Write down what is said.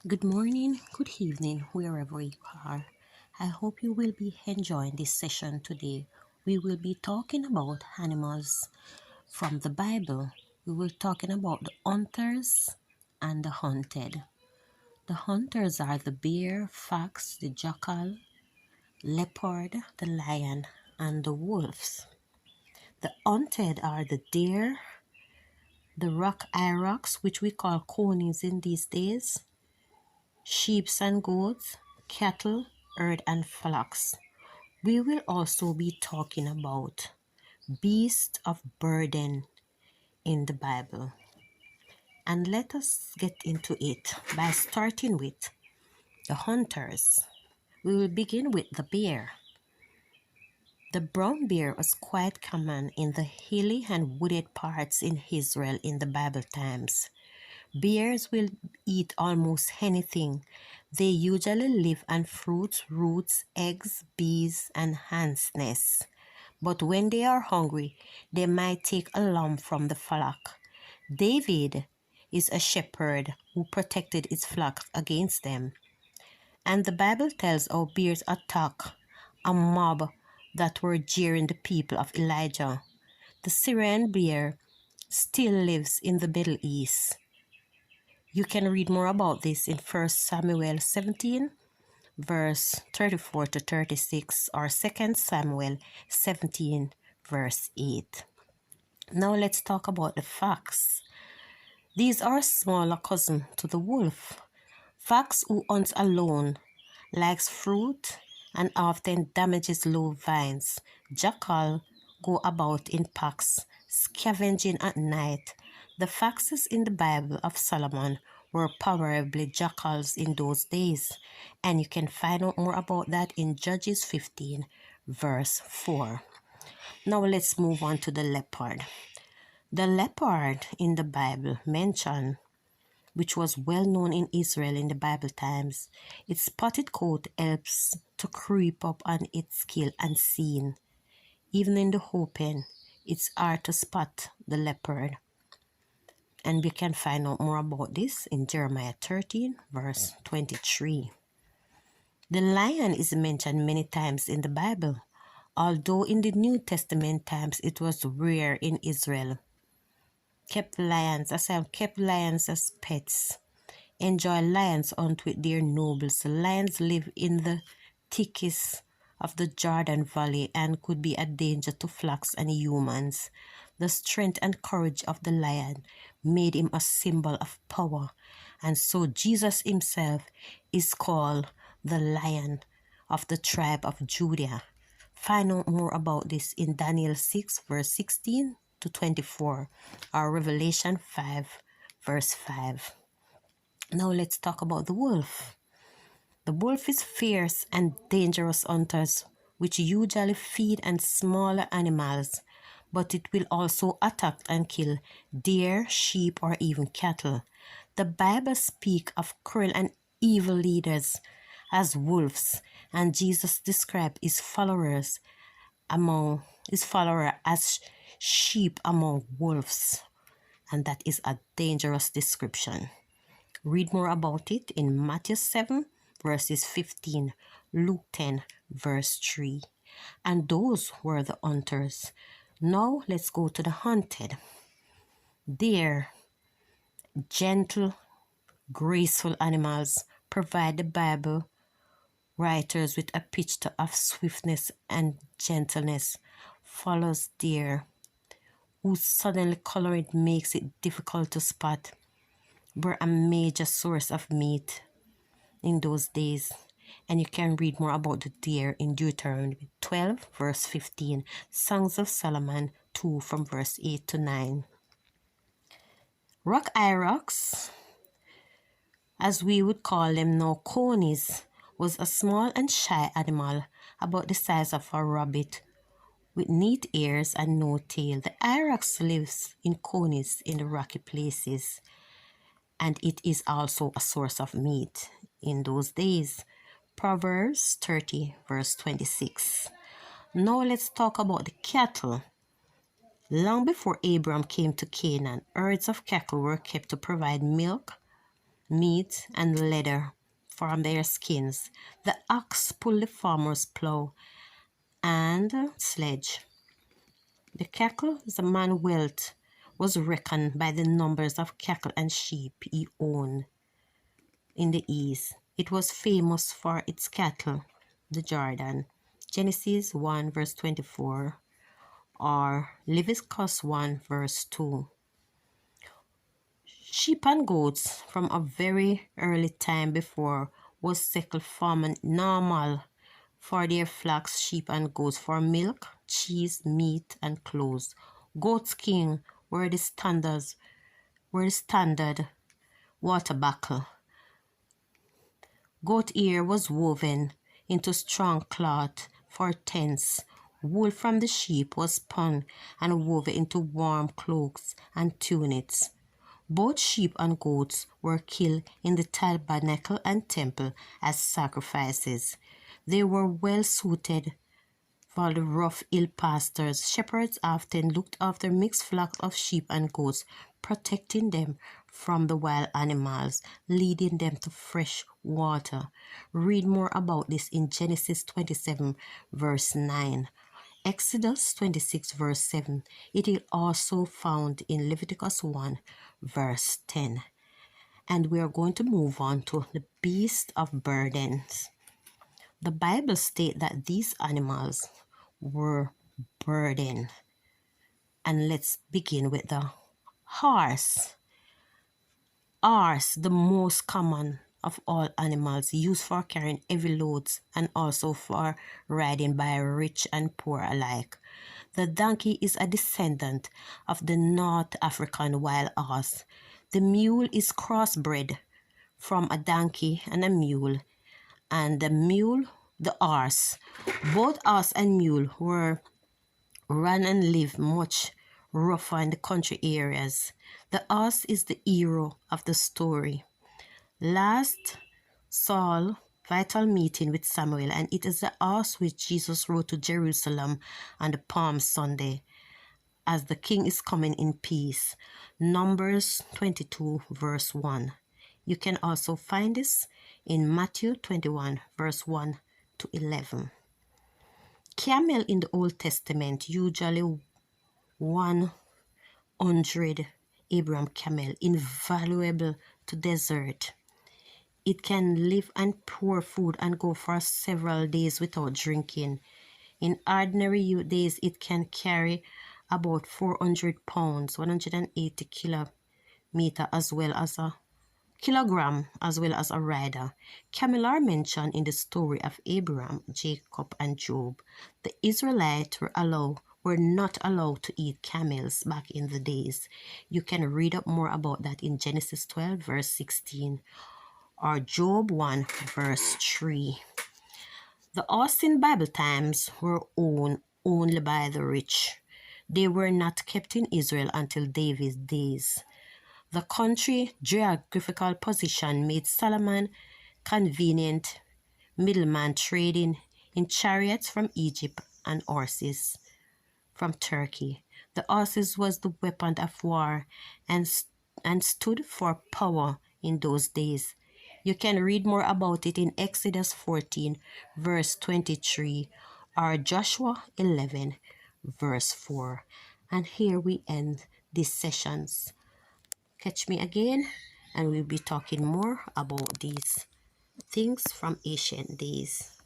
Good morning, good evening, wherever you are. I hope you will be enjoying this session today. We will be talking about animals from the Bible. We will talking about the hunters and the hunted. The hunters are the bear, fox, the jackal, leopard, the lion, and the wolves. The hunted are the deer, the rock aurochs, which we call conies in these days, sheep and goats, cattle, herd, and flocks. We will also be talking about beasts of burden in the Bible. And let us get into it by starting with the hunters. We will begin with the bear. The brown bear was quite common in the hilly and wooded parts in Israel in the Bible times. Bears will eat almost anything. They usually live on fruits, roots, eggs, bees, and ants' nests. But when they are hungry, they might take a lamb from the flock. David is a shepherd who protected his flock against them. And the Bible tells how bears attack a mob that were jeering the people of Elijah. The Syrian bear still lives in the Middle East. You can read more about this in 1 Samuel 17, verse 34 to 36, or 2 Samuel 17, verse 8. Now let's talk about the fox. These are smaller cousin to the wolf. Fox who hunts alone, likes fruit, and often damages low vines. Jackal go about in packs, scavenging at night. The foxes in the Bible of Solomon were probably jackals in those days, and you can find out more about that in Judges 15, verse 4. Now let's move on to the leopard. The leopard in the Bible mentioned, which was well known in Israel in the Bible times. Its spotted coat helps to creep up on its kill unseen. Even in the open, it's hard to spot the leopard. And we can find out more about this in Jeremiah 13, verse 23. The lion is mentioned many times in the Bible, although in the New Testament times it was rare in Israel. Kept lions as pets. Enjoy lions hunt with their nobles. Lions live in the thickest of the Jordan Valley and could be a danger to flocks and humans. The strength and courage of the lion made him a symbol of power, and so Jesus himself is called the Lion of the tribe of Judah. Find out more about this in Daniel 6, verse 16 to 24, or Revelation 5, verse 5. Now let's talk about the wolf. The wolf is fierce and dangerous hunters which usually feed on smaller animals, but it will also attack and kill deer, sheep, or even cattle. The Bible speaks of cruel and evil leaders as wolves, and Jesus described his followers as sheep among wolves, and that is a dangerous description. Read more about it in Matthew 7, verses 15, Luke 10, verse 3. And those were the hunters. Now let's go to the hunted. Their gentle, graceful animals provide the Bible writers with a picture of swiftness and gentleness. Follows deer, whose sudden coloring makes it difficult to spot, were a major source of meat in those days. And you can read more about the deer in Deuteronomy 12, verse 15, Songs of Solomon 2 from verse 8 to 9. Rock aurochs, as we would call them now, conies, was a small and shy animal about the size of a rabbit with neat ears and no tail. The aurochs lives in conies in the rocky places, and it is also a source of meat in those days. Proverbs 30, verse 26. Now let's talk about the cattle. Long before Abram came to Canaan, herds of cattle were kept to provide milk, meat, and leather from their skins. The ox pulled the farmer's plow and sledge. The cattle the man wealth was reckoned by the numbers of cattle and sheep he owned in the east. It was famous for its cattle, the Jordan. Genesis 1 verse 24 or Leviticus 1 verse 2. Sheep and goats from a very early time before was settled farming normal for their flocks, sheep and goats for milk, cheese, meat, and clothes. Goat skin were the standard water buckle. Goat ear was woven into strong cloth for tents. Wool from the sheep was spun and woven into warm cloaks and tunics. Both sheep and goats were killed in the tabernacle and temple as sacrifices. They were well suited for the rough hill pastures. Shepherds often looked after mixed flocks of sheep and goats, protecting them from the wild animals, leading them to fresh water. Read more about this in Genesis 27, verse 9. Exodus 26 verse 7. It is also found in Leviticus 1 verse 10. And we are going to move on to the beast of burdens. The Bible states that these animals were burdened. And let's begin with the horse. Horse, the most common of all animals, used for carrying heavy loads and also for riding by rich and poor alike. The donkey is a descendant of the North African wild horse. The mule is crossbred from a donkey and a mule, and the horse. Both horse and mule were run and live much rougher in the country areas. The horse is the hero of the story. Last Saul vital meeting with Samuel, and it is the horse which Jesus rode to Jerusalem on the Palm Sunday as the king is coming in peace. Numbers 22 verse 1. You can also find this in Matthew 21 verse 1 to 11. Camel in the Old Testament, usually 100 Abraham camel, invaluable to desert. It can live and pour food and go for several days without drinking. In ordinary days, it can carry about 400 pounds, 180 kilometer as well as a kilogram, as well as a rider. Camel are mentioned in the story of Abraham, Jacob, and Job. The Israelites were not allowed to eat camels back in the days. You can read up more about that in Genesis 12 verse 16 or Job 1 verse 3. The horses in Bible times were owned only by the rich. They were not kept in Israel until David's days. The country geographical position made Solomon convenient middleman trading in chariots from Egypt and horses from Turkey. The horses was the weapon of war and stood for power in those days. You can read more about it in Exodus 14 verse 23 or Joshua 11 verse 4. And here we end these sessions. Catch me again and we'll be talking more about these things from ancient days.